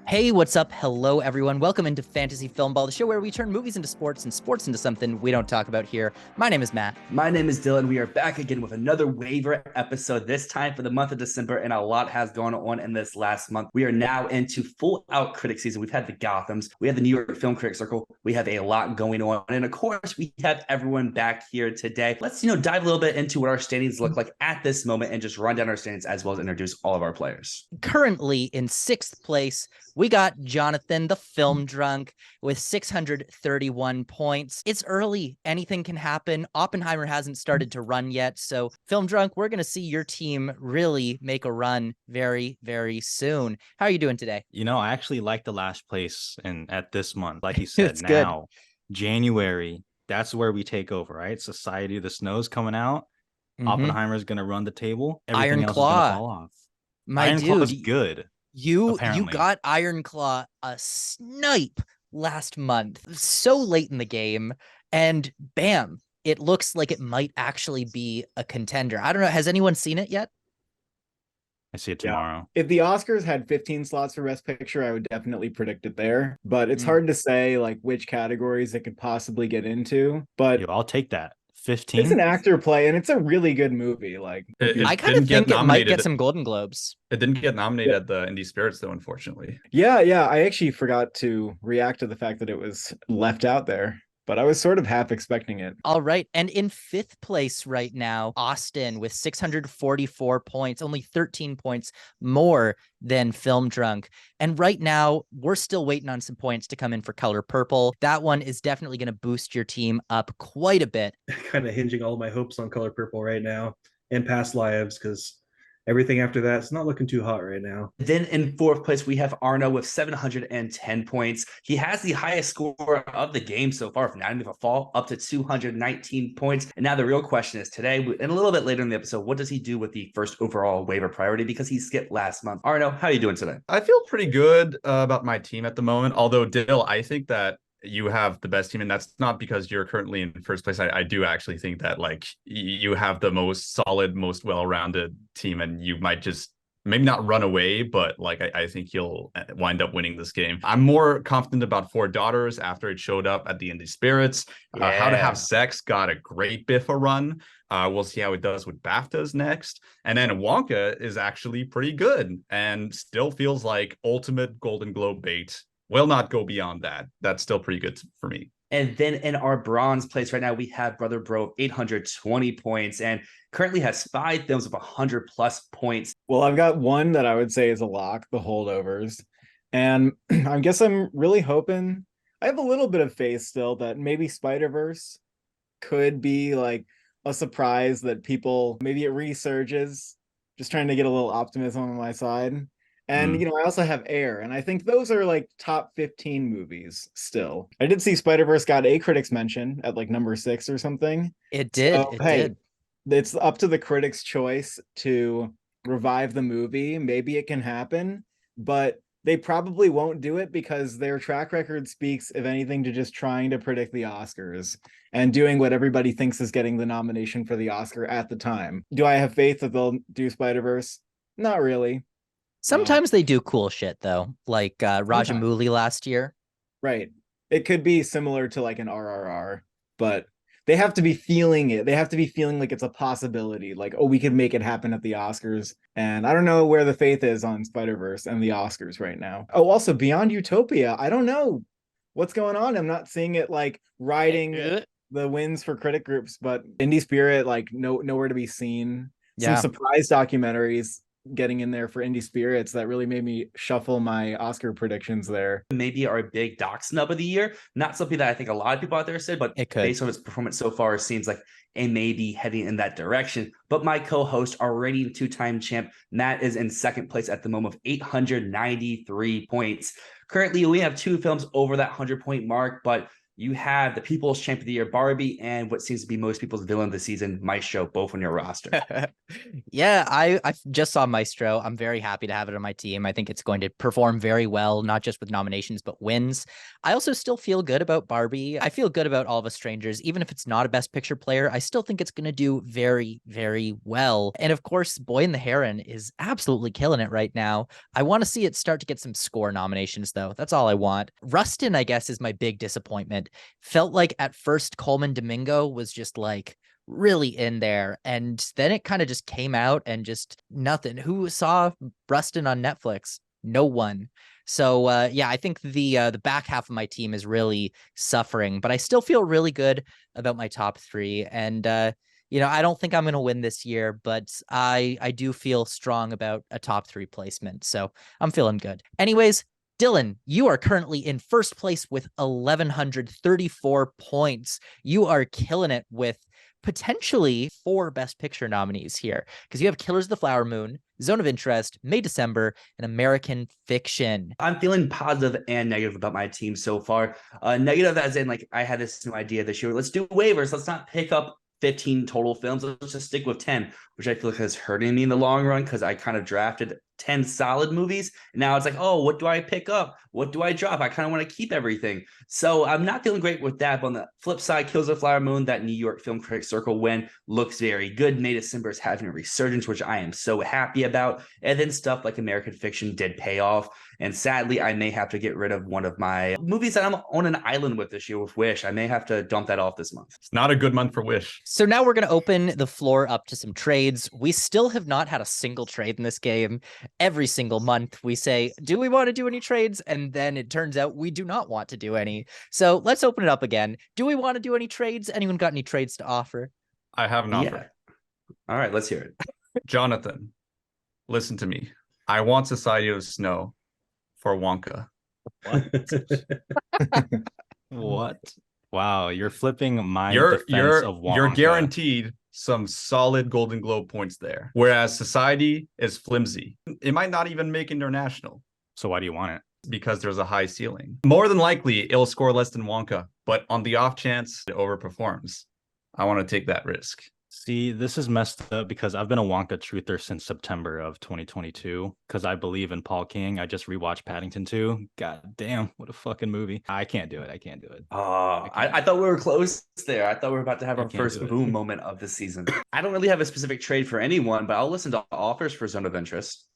Hey, what's up? Hello, everyone. Welcome into Fantasy Filmball, the show where we turn movies into sports and sports into something we don't talk about here. My name is Matt. My name is Dylan. We are back again with another waiver episode, this time for the month of December, and a lot has gone on in this last month. We are now into full out critic season. We've had the Gothams, we have the New York Film Critics Circle, we have a lot going on, and of course, we have everyone back here today. Let's dive a little bit into what our standings look like at this moment and just run down our standings as well as introduce all of our players. Currently in sixth place, we got Jonathan, the film drunk, with 631 points. It's early. Anything can happen. Oppenheimer hasn't started to run yet. So, film drunk, we're going to see your team really make a run very, very soon. How are you doing today? I actually like the last place at this month. Like you said, It's now, January, that's where we take over, right? Society of the Snow's coming out. Oppenheimer's going to run the table. Everything Iron else Claw. is going to fall off. My Iron dude, Claw is good. You apparently. got Iron Claw a snipe last month, so late in the game, and bam, it looks like it might actually be a contender. I don't know. Has anyone seen it yet? I see it tomorrow. If the Oscars had 15 slots for Best Picture, I would definitely predict it there. But it's hard to say like which categories it could possibly get into. But I'll take that. 15. It's an actor play, and it's a really good movie. Like I kind of think it might get some Golden Globes. It didn't get nominated at the Indie Spirits, though, unfortunately. Yeah. I actually forgot to react to the fact that it was left out there, but I was sort of half expecting it. All right. And in fifth place right now, Austin with 644 points, only 13 points more than Film Drunk. And right now, we're still waiting on some points to come in for Color Purple. That one is definitely going to boost your team up quite a bit. Kind of hinging all my hopes on Color Purple right now and past lives, because everything after that, it's not looking too hot right now. Then in fourth place, we have Arnaud with 710 points. He has the highest score of the game so far from Anatomy of a Fall, up to 219 points. And now the real question is today, and a little bit later in the episode, what does he do with the first overall waiver priority? Because he skipped last month. Arnaud, how are you doing today? I feel pretty good about my team at the moment. Although, Dyl, I think that you have the best team, and that's not because you're currently in first place. I do actually think that like you have the most solid, most well-rounded team, and you might just maybe not run away, but like I think you'll wind up winning this game. I'm more confident about Four Daughters after it showed up at the Indie Spirits. How to Have Sex got a great Biffa run. We'll see how it does with BAFTAs next. And then Wonka is actually pretty good and still feels like ultimate Golden Globe bait. Will not go beyond that. That's still pretty good for me. And then in our bronze place right now, we have Brother Bro, 820 points, and currently has 5 films of 100 plus points. Well, I've got one that I would say is a lock, The Holdovers. And I guess I'm really hoping, I have a little bit of faith still that maybe Spider-Verse could be like a surprise that people, maybe it resurges, just trying to get a little optimism on my side. And, I also have Air, and I think those are like top 15 movies still. I did see Spider-Verse got a critics mention at like number 6 or something. It did. So, did. It's up to the critics' choice to revive the movie. Maybe it can happen, but they probably won't do it because their track record speaks, if anything, to just trying to predict the Oscars and doing what everybody thinks is getting the nomination for the Oscar at the time. Do I have faith that they'll do Spider-Verse? Not really. Sometimes they do cool shit, though, like Rajamouli last year. Right. It could be similar to like an RRR, but they have to be feeling it. They have to be feeling like it's a possibility. Like, oh, we could make it happen at the Oscars. And I don't know where the faith is on Spider-Verse and the Oscars right now. Oh, also Beyond Utopia. I don't know what's going on. I'm not seeing it like riding the wins for critic groups, but Indie Spirit, like nowhere to be seen. Some surprise documentaries getting in there for Indie Spirits that really made me shuffle my Oscar predictions there. Maybe our big doc snub of the year. Not something that I think a lot of people out there said, but based on its performance so far, it seems like it may be heading in that direction. But my co-host, our reigning 2-time champ, Matt, is in second place at the moment with 893 points. Currently, we have 2 films over that 100-point mark, but you have the People's Champ of the Year, Barbie, and what seems to be most people's villain of the season, Maestro, both on your roster. Yeah, I just saw Maestro. I'm very happy to have it on my team. I think it's going to perform very well, not just with nominations, but wins. I also still feel good about Barbie. I feel good about All of Us Strangers. Even if it's not a Best Picture player, I still think it's going to do very, very well. And of course, Boy and the Heron is absolutely killing it right now. I want to see it start to get some score nominations, though. That's all I want. Rustin, I guess, is my big disappointment. Felt like at first Coleman Domingo was just like really in there, and then it kind of just came out and just nothing. Who saw Rustin on Netflix? No one. So yeah, I think the back half of my team is really suffering, but I still feel really good about my top three. And you know, I don't think I'm going to win this year, but I do feel strong about a top three placement. So I'm feeling good. Anyways, Dylan, you are currently in first place with 1,134 points. You are killing it with potentially 4 Best Picture nominees here, because you have Killers of the Flower Moon, Zone of Interest, May December, and American Fiction. I'm feeling positive and negative about my team so far. Negative as in, like, I had this new idea this year. Let's do waivers. Let's not pick up 15 total films. Let's just stick with 10, which I feel like is hurting me in the long run, because I kind of drafted 10 solid movies. And now it's like, oh, what do I pick up? What do I drop? I kind of want to keep everything. So I'm not feeling great with that. But on the flip side, Kills of the Flower Moon, that New York Film Critics Circle win, looks very good. May December is having a resurgence, which I am so happy about. And then stuff like American Fiction did pay off. And sadly, I may have to get rid of one of my movies that I'm on an island with this year with Wish. I may have to dump that off this month. It's not a good month for Wish. So now we're going to open the floor up to some trades. We still have not had a single trade in this game. Every single month we say, do we want to do any trades? And then it turns out we do not want to do any. So let's open it up again. Do we want to do any trades? Anyone got any trades to offer? I have an offer. All right, let's hear it. Jonathan, listen to me. I want Society of Snow for Wonka. What? Wow, you're flipping my defense of Wonka. You're guaranteed some solid Golden Globe points there. Whereas Society is flimsy. It might not even make international. So why do you want it? Because there's a high ceiling. More than likely, it'll score less than Wonka. But on the off chance it overperforms, I want to take that risk. See, this is messed up because I've been a Wonka truther since September of 2022 because I believe in Paul King. I just rewatched Paddington 2. God damn, what a fucking movie. I can't do it. I can't do it. I thought we were close there. I thought we were about to have our first boom moment of the season. I don't really have a specific trade for anyone, but I'll listen to offers for Zone of Interest.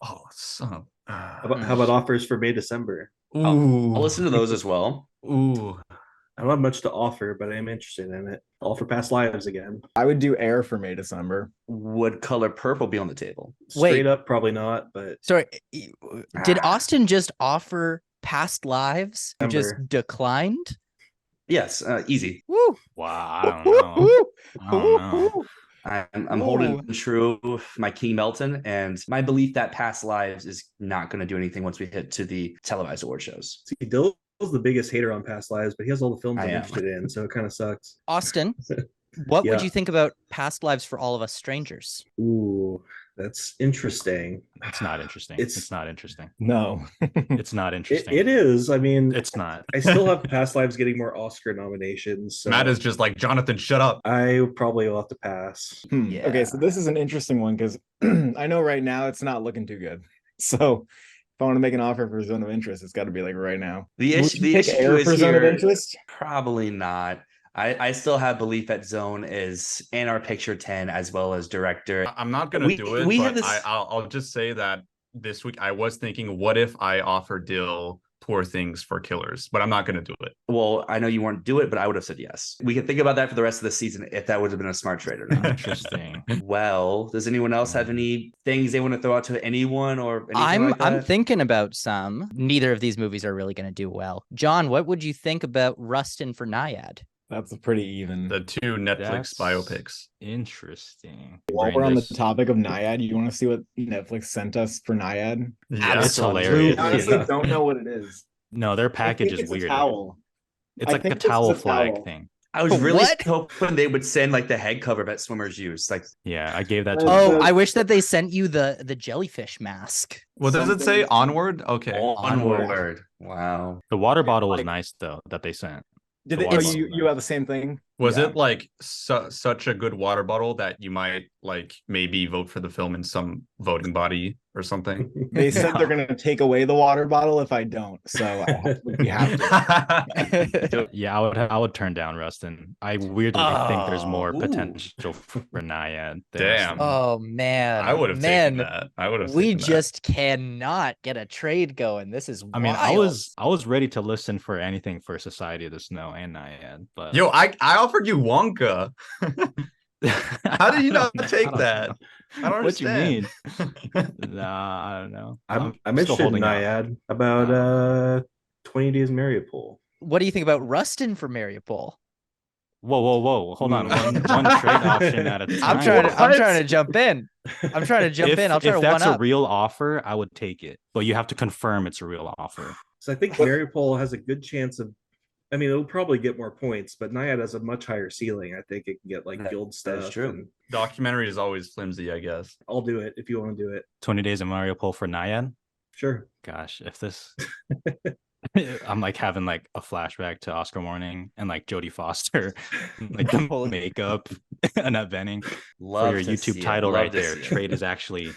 Oh, son of... How about offers for May December? I'll listen to those as well. Ooh. I don't have much to offer, but I am interested in it. All for Past Lives again. I would do Air for May December. Would Color Purple be on the table? Straight up, probably not. But sorry, did Austin just offer Past Lives? You just declined? Yes, easy. Woo! Wow, I don't know. I don't know. I'm holding true with my King Melton and my belief that Past Lives is not going to do anything once we hit to the televised award shows. See, Dill's the biggest hater on Past Lives, but he has all the films I'm interested in, so it kind of sucks. Austin, what would you think about Past Lives for All of Us Strangers? Ooh, that's interesting. It's not interesting. It's not interesting. No. It's not interesting. It is. I mean, it's not. I still have Past Lives getting more Oscar nominations. So Matt is just like, Jonathan, shut up. I probably will have to pass. Yeah. Okay, so this is an interesting one because I know right now it's not looking too good. So if I want to make an offer for Zone of Interest, it's got to be like right now. The issue Air is for Zone of Interest? Probably not. I still have belief that Zone is in our picture 10 as well as director. I'm not going to do it, but I'll just say that this week I was thinking, what if I offer Dyl Poor Things for Killers? But I'm not going to do it. Well, I know you won't do it, but I would have said yes. We can think about that for the rest of the season if that would have been a smart trade or not. Interesting. Well, does anyone else have any things they want to throw out to anyone or anything like that? I'm thinking about some. Neither of these movies are really going to do well. John, what would you think about Rustin for Naiad? That's a pretty even. The 2 Netflix biopics. Interesting. While we're on the topic of Naiad, you want to see what Netflix sent us for Naiad? Yeah, it's hilarious. I honestly don't know what it is. No, their package is weird. A towel. It's like a towel flag thing. I was really hoping they would send like the head cover that swimmers use. Like, yeah, I gave that to Oh, I wish that they sent you the jellyfish mask. Well, does it say Onward? Okay. Onward. Wow. The water bottle was nice though that they sent. Did The they, water you bottle, you have the same thing? Was Yeah. it like such a good water bottle that you might like maybe vote for the film in some voting body or something? They said they're gonna take away the water bottle if I don't, so we have to. Yeah, I would turn down Rustin. I weirdly think there's more Ooh. potential for Naiad than Damn. Rustin. Oh man. I would have taken that. I would have We taken that. just cannot get a trade going. This is I mean, wild. I was ready to listen for anything for Society of the Snow and Naiad, but Yo, I offered you Wonka. How did you not take I don't that? know. I don't What you understand. mean? Nah, I don't know. I'm still interested in holding out. Naiad about 20 Days Mariupol. What do you think about Rustin for Mariupol? Whoa! Hold on, one trade option at a time. I'm trying to jump in. I'm trying to jump in. I'll try to If that's one a up. real offer, I would take it, but you have to confirm it's a real offer. So I think Mariupol has a good chance of. I mean, it'll probably get more points, but Naiad has a much higher ceiling. I think it can get like guild stuff. That is true. and Documentary is always flimsy, I guess. I'll do it if you want to do it. 20 Days of Mariupol for Naiad. Sure. Gosh, if this, I'm like having like a flashback to Oscar Morning and like Jodie Foster, like the Holy- makeup, Annette Bening Love for your to YouTube see it. title Love right to there. see it. Trade is actually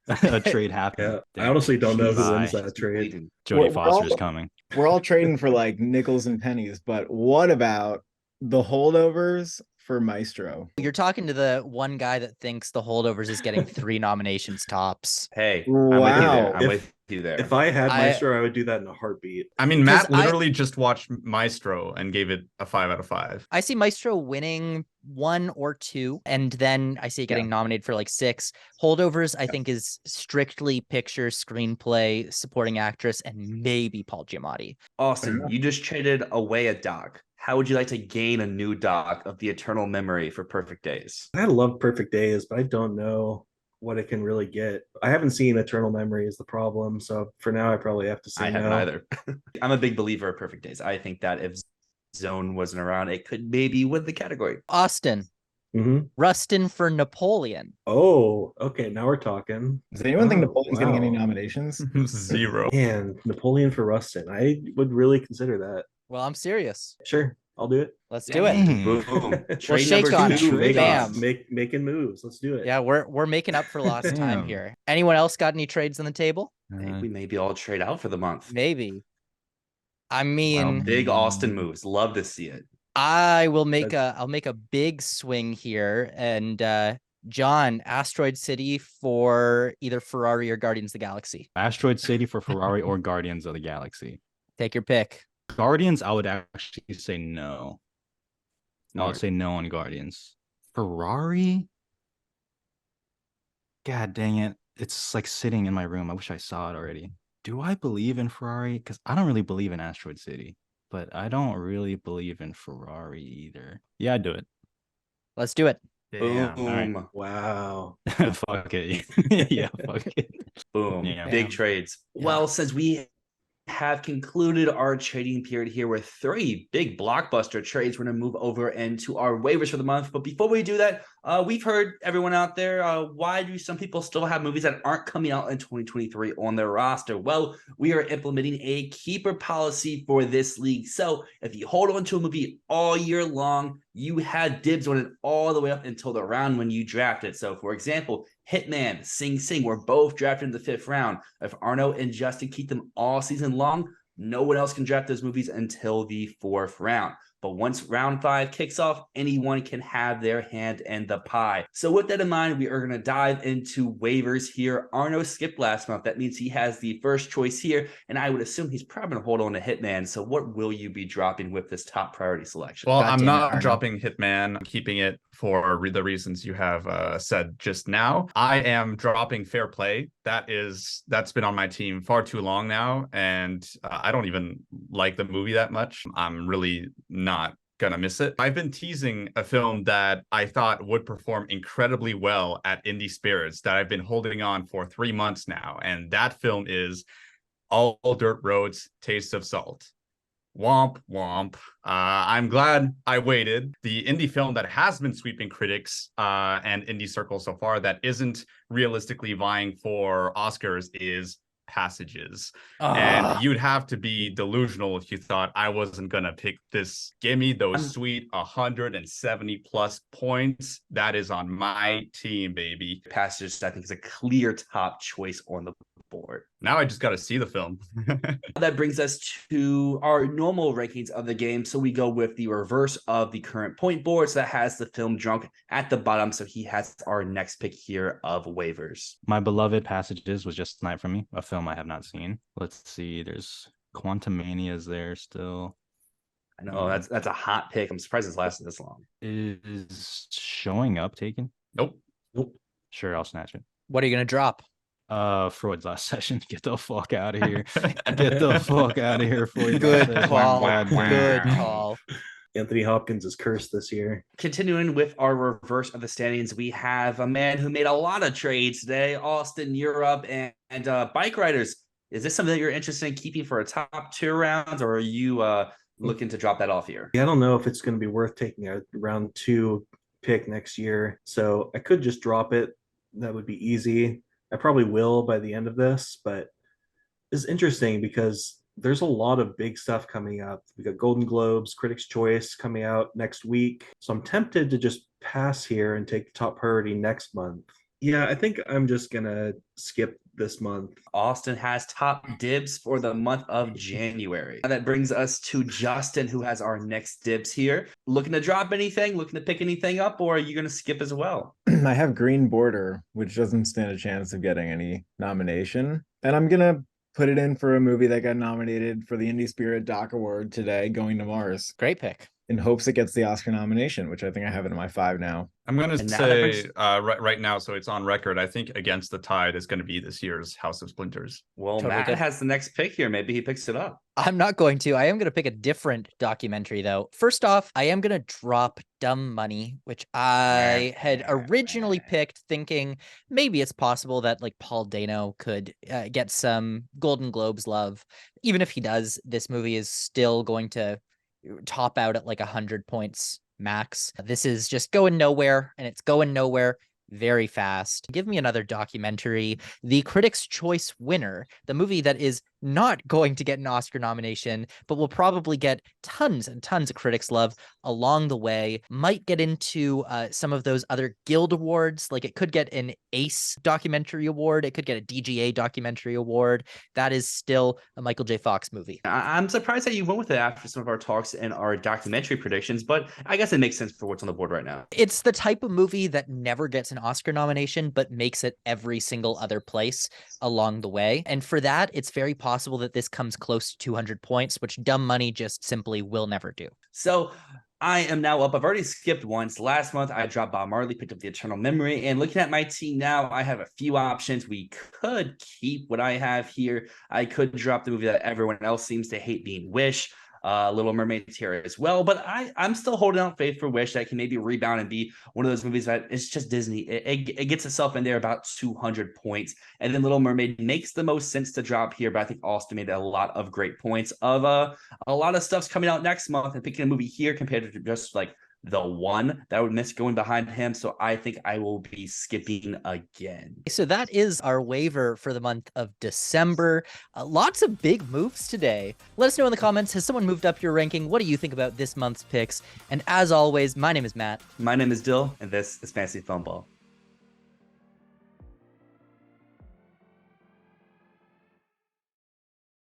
a trade happening. Yeah. I honestly don't know who Bye. wins that trade. Jodie We're Foster is all- coming. We're all trading for like nickels and pennies, but what about the holdovers for Maestro? You're talking to the one guy that thinks the holdovers is getting 3 nominations tops. Hey, I'm with you there. Wow. I'm If- with you there. If I had I- Maestro, I would do that in a heartbeat. I mean, 'Cause Matt literally just watched Maestro and gave it a 5 out of 5. I see Maestro winning 1 or 2, and then I see it getting nominated for like 6. Holdovers, I think, is strictly picture, screenplay, supporting actress, and maybe Paul Giamatti. Austin, you just traded away a doc. How would you like to gain a new doc of the eternal memory for Perfect Days? I love Perfect Days, but I don't know what it can really get. I haven't seen Eternal Memory is the problem, so for now I probably have to say I no. haven't either. I'm a big believer of Perfect Days. I think that if Zone wasn't around, it could maybe win the category. Austin, Mhm. Rustin for Napoleon. Oh, okay. Now we're talking. Does anyone think Oh, Napoleon's getting any wow. nominations? 0. Man, Napoleon for Rustin. I would really consider that. Well, I'm serious. Sure, I'll do it. Let's do it. Dang. Boom. We'll Trade shake number on it. 2. Make- Bam. making moves. Let's do it. Yeah, we're making up for lost time Damn. here. Anyone else got any trades on the table? I think we maybe all trade out for the month. Maybe. I Wow, mean, big Austin moves. Love to see it. I'll make a big swing here, and John, Asteroid City for either Ferrari or Guardians of the Galaxy. Asteroid City for Ferrari or Guardians of the Galaxy. Take your pick. Guardians, I would actually say no. I No. would say no on Guardians. Ferrari? God dang it. It's like sitting in my room. I wish I saw it already. Do I believe in Ferrari? Because I don't really believe in Asteroid City, but I don't really believe in Ferrari either. Yeah, I'd do it. Let's do it. Yeah, all right. Boom. Wow. Fuck it. Yeah, fuck it. Boom. Yeah. Big trades. Well, since we have concluded our trading period here with 3 big blockbuster trades, we're going to move over into our waivers for the month. But before we do that, we've heard everyone out there, why do some people still have movies that aren't coming out in 2023 on their roster? Well, we are implementing a keeper policy for this league. So if you hold on to a movie all year long, you had dibs on it all the way up until the round when you draft it. So for example, Hitman, Sing Sing were both drafted in the 5th round. If Arnaud and Justin keep them all season long, no one else can draft those movies until the 4th round. But once round 5 kicks off, anyone can have their hand in the pie. So with that in mind, we are going to dive into waivers here. Arnaud skipped last month. That means he has the first choice here. And I would assume he's probably going to hold on to Hitman. So what will you be dropping with this top priority selection? Well, God I'm damn it, not Arnaud. dropping Hitman. I'm keeping it for the reasons you have said just now. I am dropping Fair Play. That's been on my team far too long now, and I don't even like the movie that much. I'm really not gonna miss it. I've been teasing a film that I thought would perform incredibly well at Indie Spirits that I've been holding on for 3 months now, and that film is All Dirt Roads Taste of Salt. Womp womp. I'm glad I waited. The indie film that has been sweeping critics and indie circles so far that isn't realistically vying for Oscars is Passages. Ah. And you'd have to be delusional if you thought I wasn't gonna pick this. Give me those sweet 170 plus points. That is on my team, baby. Passages, I think, is a clear top choice on the board. Now I just got to see the film. That brings us to our normal rankings of the game. So we go with the reverse of the current point board. So that has the film drunk at the bottom. So he has our next pick here of waivers. My beloved Passages was just tonight for me, a film I have not seen. Let's see. There's Quantumania is there still. I know that's a hot pick. I'm surprised it's lasted this long. Is Showing Up taken? Nope. Sure, I'll snatch it. What are you going to drop? Freud's Last Session. Get the fuck out of here. Get the fuck out of here, Freud's Good Last Session. call. Goddamn. Good call. Anthony Hopkins is cursed this year. Continuing with our reverse of the standings, we have a man who made a lot of trades today, Austin Europe, and bike riders. Is this something that you're interested in keeping for a top 2 rounds, or are you looking to drop that off here? Yeah, I don't know if it's going to be worth taking a round 2 pick next year. So I could just drop it. That would be easy. I probably will by the end of this, but it's interesting because there's a lot of big stuff coming up. We got Golden Globes, Critics' Choice coming out next week. So I'm tempted to just pass here and take the top priority next month. Yeah, I think I'm just going to skip this month. Austin has top dibs for the month of January. That brings us to Justin, who has our next dibs here. Looking to drop anything? Looking to pick anything up? Or are you going to skip as well? I have Green Border, which doesn't stand a chance of getting any nomination. And I'm going to put it in for a movie that got nominated for the Indie Spirit Doc Award today, Going to Mars, Great pick. in hopes it gets the Oscar nomination, which I think I have it in my 5 now. I'm going to And now say that right now, so it's on record, I think Against the Tide is going to be this year's House of Splinters. Well, Totally Matt good. has the next pick here. Maybe he picks it up. I'm not going to. I am going to pick a different documentary, though. First off, I am going to drop Dumb Money, which I had originally picked thinking maybe it's possible that like Paul Dano could get some Golden Globes love. Even if he does, this movie is still going to top out at like 100 points max. This is just going nowhere, and it's going nowhere very fast. Give me another documentary. The Critics' Choice winner, the movie that is not going to get an Oscar nomination, but will probably get tons and tons of critics love along the way, might get into some of those other Guild Awards. Like it could get an ACE documentary award. It could get a DGA documentary award. That is still a Michael J. Fox movie. I'm surprised that you went with it after some of our talks and our documentary predictions, but I guess it makes sense for what's on the board right now. It's the type of movie that never gets an Oscar nomination, but makes it every single other place along the way. And for that, it's very possible that this comes close to 200 points, which Dumb Money just simply will never do. So I am now up. I've already skipped once. Last month, I dropped Bob Marley, picked up The Eternal Memory. And looking at my team now, I have a few options. We could keep what I have here. I could drop the movie that everyone else seems to hate, being Wish. Little Mermaid's here as well, but I'm still holding out faith for Wish that can maybe rebound and be one of those movies that it's just Disney. It gets itself in there about 200 points, and then Little Mermaid makes the most sense to drop here. But I think Austin made a lot of great points of a lot of stuff's coming out next month, and picking a movie here compared to just like the one that would miss going behind him. So I think I will be skipping again. So that is our waiver for the month of December. Lots of big moves today. Let us know in the comments, has someone moved up your ranking? What do you think about this month's picks? And as always, my name is Matt. My name is Dyl, and this is Fantasy Filmball.